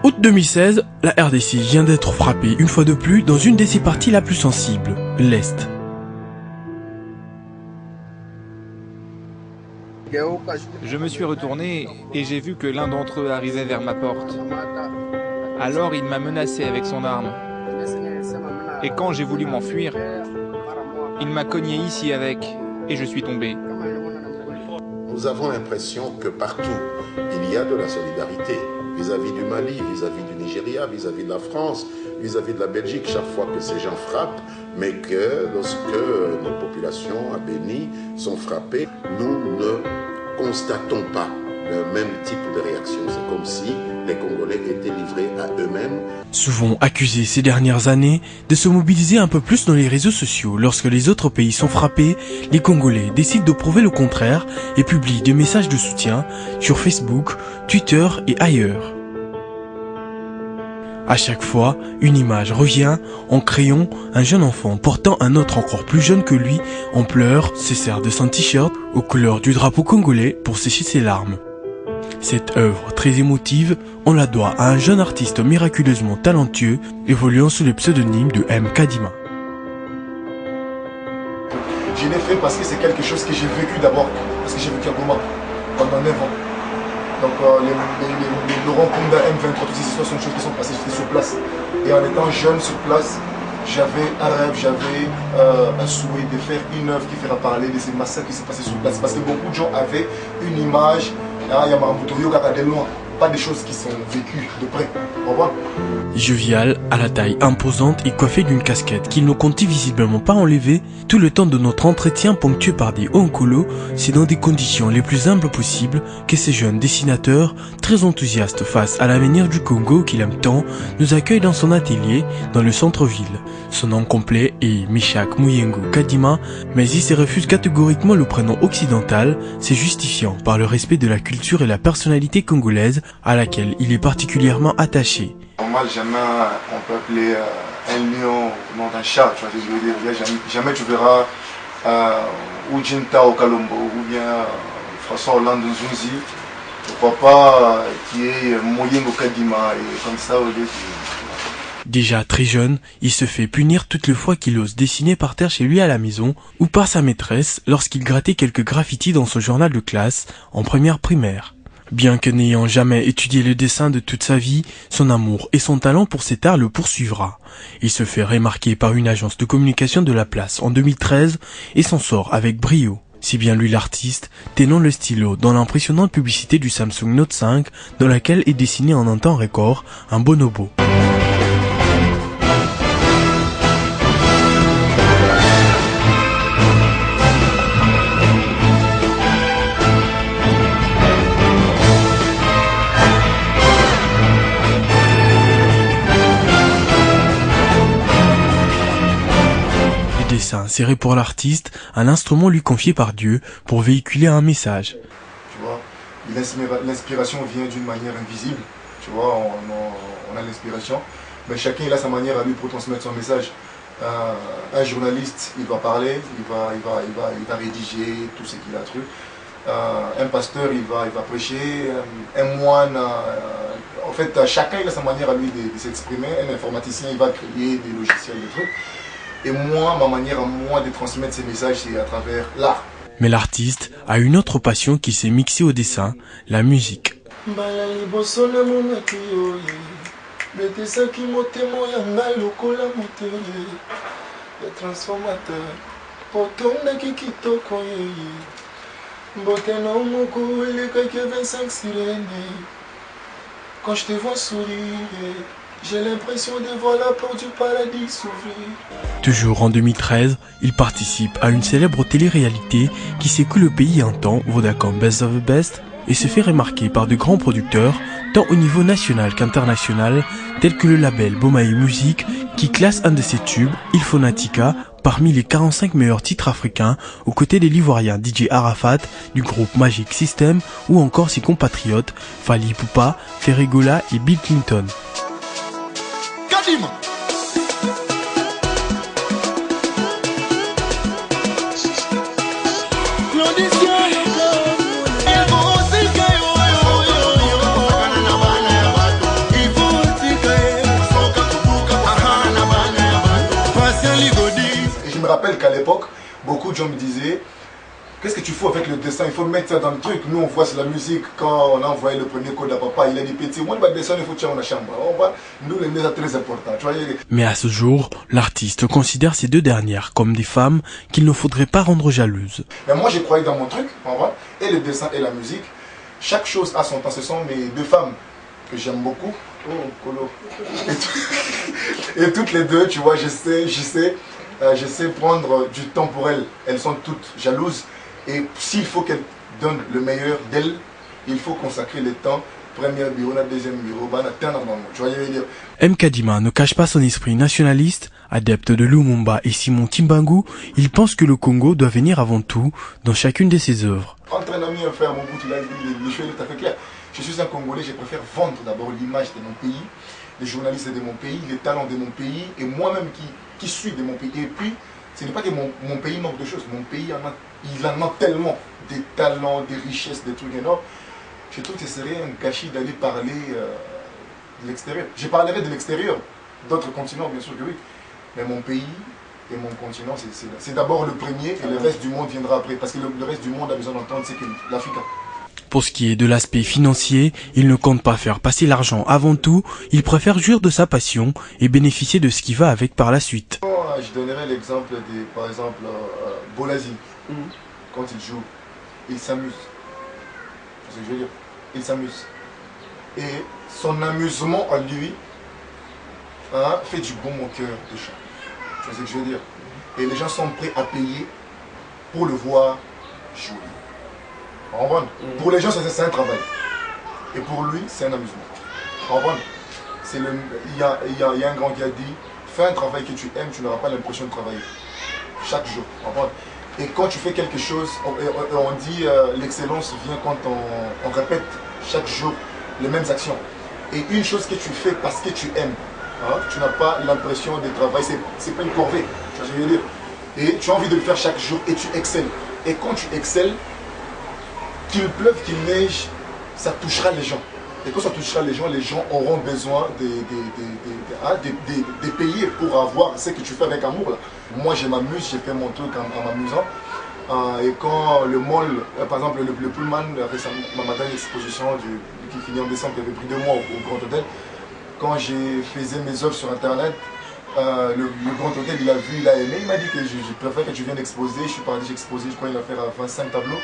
Août 2016, la RDC vient d'être frappée une fois de plus dans une de ses parties la plus sensibles, l'Est. Je me suis retourné et j'ai vu que l'un d'entre eux arrivait vers ma porte. Alors il m'a menacé avec son arme. Et quand j'ai voulu m'enfuir, il m'a cogné ici avec et je suis tombé. Nous avons l'impression que partout, il y a de la solidarité vis-à-vis du Mali, vis-à-vis du Nigeria, vis-à-vis de la France, vis-à-vis de la Belgique, chaque fois que ces gens frappent, mais que lorsque nos populations à Béni sont frappées, nous ne constatons pas le même type de réaction. C'est comme si les Congolais étaient livrés à eux-mêmes. Souvent accusés ces dernières années de se mobiliser un peu plus dans les réseaux sociaux lorsque les autres pays sont frappés, les Congolais décident de prouver le contraire et publient des messages de soutien sur Facebook, Twitter et ailleurs. À chaque fois, une image revient en crayon, un jeune enfant portant un autre encore plus jeune que lui en pleurs, se sert de son t-shirt aux couleurs du drapeau congolais pour sécher ses larmes. Cette œuvre très émotive, on la doit à un jeune artiste miraculeusement talentueux, évoluant sous le pseudonyme de M. Kadima. Je l'ai fait parce que c'est quelque chose que j'ai vécu d'abord, parce que j'ai vécu à Goma pendant 9 ans. Donc les Laurent Kunda, M23, toutes ces histoires sont des choses qui sont passées, j'étais sur place. Et en étant jeune sur place, j'avais un rêve, j'avais un souhait de faire une œuvre qui fera parler de ces massacres qui s'est passé sur place. Parce que beaucoup de gens avaient une image, pas des choses qui sont vécues de près. Au revoir. Jovial, à la taille imposante et coiffé d'une casquette qu'il ne comptait visiblement pas enlever, tout le temps de notre entretien ponctué par des oncolos, c'est dans des conditions les plus humbles possibles que ces jeunes dessinateurs, très enthousiastes face à l'avenir du Congo qu'il aime tant, nous accueille dans son atelier dans le centre-ville. Son nom complet est Meshak Muyengo Kadima, mais il se refuse catégoriquement le prénom occidental, se justifiant par le respect de la culture et la personnalité congolaise à laquelle il est particulièrement attaché. Normal, jamais on peut appeler un lion au nom d'un chat, tu vois ce que je veux dire. Jamais tu verras Ujinta au Kalombo ou bien François Hollande Nzunzi, le papa qui est Moyengo Kadima et comme ça au lieu Déjà très jeune, il se fait punir toutes les fois qu'il ose dessiner par terre chez lui à la maison ou par sa maîtresse lorsqu'il grattait quelques graffitis dans son journal de classe en première primaire. Bien que n'ayant jamais étudié le dessin de toute sa vie, son amour et son talent pour cet art le poursuivra. Il se fait remarquer par une agence de communication de la place en 2013 et s'en sort avec brio. C'est bien lui l'artiste, tenant le stylo dans l'impressionnante publicité du Samsung Note 5 dans laquelle est dessiné en un temps record un bonobo. Serré pour l'artiste, un instrument lui confié par Dieu pour véhiculer un message. Tu vois, l'inspiration vient d'une manière invisible. Tu vois, on a l'inspiration, mais chacun il a sa manière à lui pour transmettre son message. Un journaliste, il va parler, il va rédiger tout ce qu'il a cru. Un pasteur, il va prêcher. Un moine, en fait, chacun il a sa manière à lui de s'exprimer. Un informaticien, il va créer des logiciels, des trucs. Et moi, ma manière à moi de transmettre ces messages, c'est à travers l'art. Mais l'artiste a une autre passion qui s'est mixée au dessin, la musique. Quand je te vois sourire, j'ai l'impression de voir la porte du paradis s'ouvrir. Toujours en 2013, il participe à une célèbre télé-réalité qui secoue le pays un temps, Vodacom Best of the Best, et se fait remarquer par de grands producteurs, tant au niveau national qu'international, tels que le label Bomaï Music, qui classe un de ses tubes, Il Phonatica, parmi les 45 meilleurs titres africains, aux côtés des Ivoiriens DJ Arafat, du groupe Magic System, ou encore ses compatriotes, Fally Ipupa, Ferregola et Bill Clinton. Kadima. l'époque, beaucoup de gens me disaient, qu'est-ce que tu fais avec le dessin? Il faut mettre ça dans le truc. Nous, on voit sur la musique, quand on a envoyé le premier code à papa, il a dit petit, moi, le dessin, il faut tirer dans la chambre. Nous, les c'est très important. Tu vois, Mais à ce jour, l'artiste considère ces deux dernières comme des femmes qu'il ne faudrait pas rendre jalouses. Mais moi, j'ai croyé dans mon truc, et le dessin et la musique. Chaque chose a son temps. Ce sont mes deux femmes que j'aime beaucoup. Oh, Colo. Et toutes les deux, tu vois, je sais prendre du temps pour elles. Elles sont toutes jalouses. Et s'il faut qu'elles donnent le meilleur d'elles, il faut consacrer le temps. Premier bureau, deuxième bureau, tu vois, je veux dire. M. Kadima ne cache pas son esprit nationaliste. Adepte de Lumumba et Simon Timbangu, il pense que le Congo doit venir avant tout dans chacune de ses œuvres. Entre un ami et un frère, mon bout, il a dit les choses tout à fait claires. Je suis un Congolais, je préfère vendre d'abord l'image de mon pays, les journalistes de mon pays, les talents de mon pays, et moi-même qui suis de mon pays. Et puis, ce n'est pas que mon pays manque de choses, mon pays il en a tellement des talents, des richesses, des trucs énormes. Je trouve que ce serait un gâchis d'aller parler de l'extérieur. Je parlerai de l'extérieur, d'autres continents, bien sûr que oui. Mais mon pays et mon continent, c'est d'abord le premier et le reste du monde viendra après. Parce que le reste du monde a besoin d'entendre, c'est que l'Afrique. Pour ce qui est de l'aspect financier, il ne compte pas faire passer l'argent avant tout, il préfère jouir de sa passion et bénéficier de ce qui va avec par la suite. Je donnerai l'exemple de, par exemple, Bolazi. Quand il joue, il s'amuse. C'est ce que je veux dire. Il s'amuse. Et son amusement à lui fait du bon au cœur des gens. C'est ce que je veux dire. Et les gens sont prêts à payer pour le voir jouer. Pour les gens, c'est un travail. Et pour lui, c'est un amusement. Il y a un grand qui a dit, fais un travail que tu aimes, tu n'auras pas l'impression de travailler. Chaque jour. Et quand tu fais quelque chose, on dit l'excellence vient quand on répète chaque jour les mêmes actions. Et une chose que tu fais parce que tu aimes, tu n'as pas l'impression de travail, c'est pas une corvée. Tu vois ce que je veux dire. Et tu as envie de le faire chaque jour et tu excelles. Et quand tu excelles, qu'il pleuve, qu'il neige, ça touchera les gens. Et quand ça touchera les gens auront besoin de payer pour avoir ce que tu fais avec amour. Là. Moi, je m'amuse, j'ai fait mon truc en m'amusant. Et quand le mall, par exemple, le Pullman, ma dernière exposition qui finit en décembre, qui avait pris 2 mois au Grand Hôtel, quand j'ai fait mes œuvres sur Internet, le Grand Hôtel, il a vu, il a aimé, il m'a dit que je préfère que tu viennes exposer. Je suis parti, j'ai exposé, je crois qu'il a fait 25 tableaux.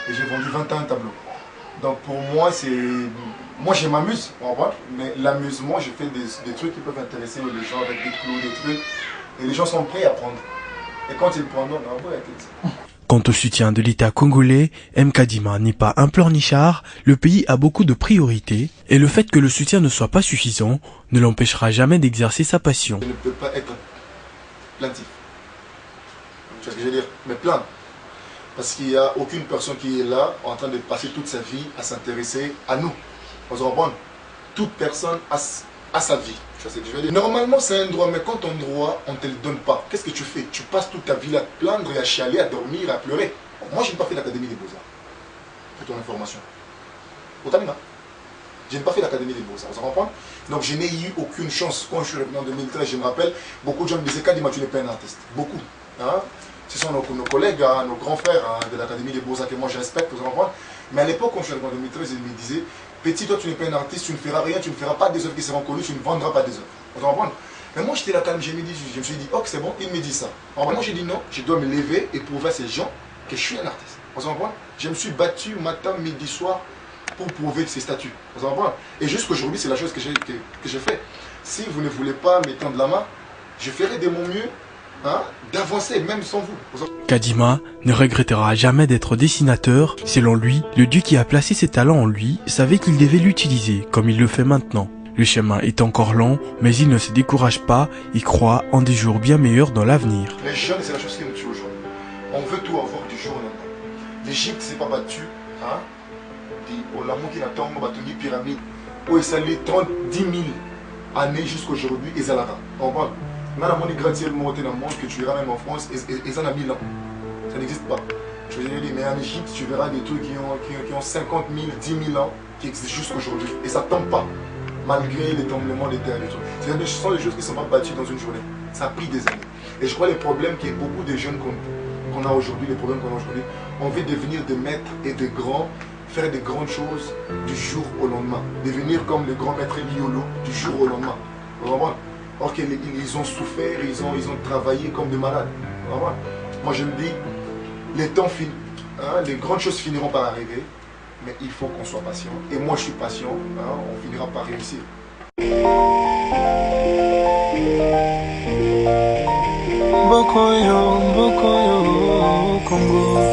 Et j'ai vendu 21 tableaux. Donc pour moi, moi je m'amuse, mais l'amusement, je fais des trucs qui peuvent intéresser les gens avec des clous, des trucs. Et les gens sont prêts à prendre. Et quand ils prennent, Quant au soutien de l'État congolais, M. Kadima n'est pas un pleurnichard, le pays a beaucoup de priorités, et le fait que le soutien ne soit pas suffisant ne l'empêchera jamais d'exercer sa passion. Je ne peux pas être plaintif. Tu vois ce que je veux dire? Mais plaindre. Parce qu'il n'y a aucune personne qui est là en train de passer toute sa vie à s'intéresser à nous. Vous vous comprenez? Toute personne a sa vie. Tu vois ce que je veux dire? Normalement, c'est un droit, mais quand ton droit, on ne te le donne pas, qu'est-ce que tu fais? Tu passes toute ta vie à te plaindre et à chialer, à dormir, à pleurer. Moi, je n'ai pas fait l'Académie des Beaux-Arts. Pour ton information. Autamina. Je n'ai pas fait l'Académie des Beaux-Arts. Vous comprenez? Donc, je n'ai eu aucune chance. Quand je suis revenu en 2013, je me rappelle, beaucoup de gens me disaient, Kadima, tu n'es pas un artiste. Beaucoup. Ce sont nos collègues, nos grands frères de l'Académie des Beaux-Arts que moi je respecte, vous comprenez? Mais à l'époque, quand je suis arrivé en 2013, ils me disaient, petit, toi tu n'es pas un artiste, tu ne feras rien, tu ne feras pas des œuvres qui seront connues, tu ne vendras pas des œuvres. Vous comprenez? Mais moi j'étais là calme, je me suis dit, ok c'est bon, il me dit ça. Alors, moi j'ai dit non, je dois me lever et prouver à ces gens que je suis un artiste. Vous comprenez? Je me suis battu matin, midi, soir pour prouver ces statuts. Vous comprenez? Et jusqu'aujourd'hui, c'est la chose que j'ai fait. Si vous ne voulez pas me tendre la main, je ferai de mon mieux d'avancer même sans vous. Kadima ne regrettera jamais d'être dessinateur. Selon lui, le Dieu qui a placé ses talents en lui savait qu'il devait l'utiliser comme il le fait maintenant. Le chemin est encore long, mais il ne se décourage pas et croit en des jours bien meilleurs dans l'avenir. Les jeunes, c'est la chose qui nous tue aujourd'hui. On veut tout avoir du jour au lendemain. L'Égypte s'est pas battue. Qui n'a pas battu pyramide. Où il s'est allé 10 000 années jusqu'aujourd'hui et Zalara. Mais la monnaie gratte-ciel monté dans le monde que tu verras même en France et ça n'a 1000 ans. Ça n'existe pas. Je veux dire, mais en Égypte, tu verras des trucs qui ont 50 000, 10 000 ans qui existent jusqu'aujourd'hui. Et ça ne tombe pas, malgré les tremblements de terre et tout. Ce sont des choses qui ne sont pas battues dans une journée. Ça a pris des années. Et je crois les problèmes qu'il y a beaucoup de jeunes qu'on a aujourd'hui, les problèmes qu'on a aujourd'hui, on veut devenir des maîtres et des grands, faire des grandes choses du jour au lendemain. Devenir comme le grand maître Liolo du jour au lendemain. Vraiment. Or qu'ils ont souffert, ils ont travaillé comme des malades. Vraiment. Moi je me dis, les temps finissent, hein, les grandes choses finiront par arriver, mais il faut qu'on soit patient. Et moi je suis patient, hein, on finira par réussir. Bokoyo, Bokoyo, Congo.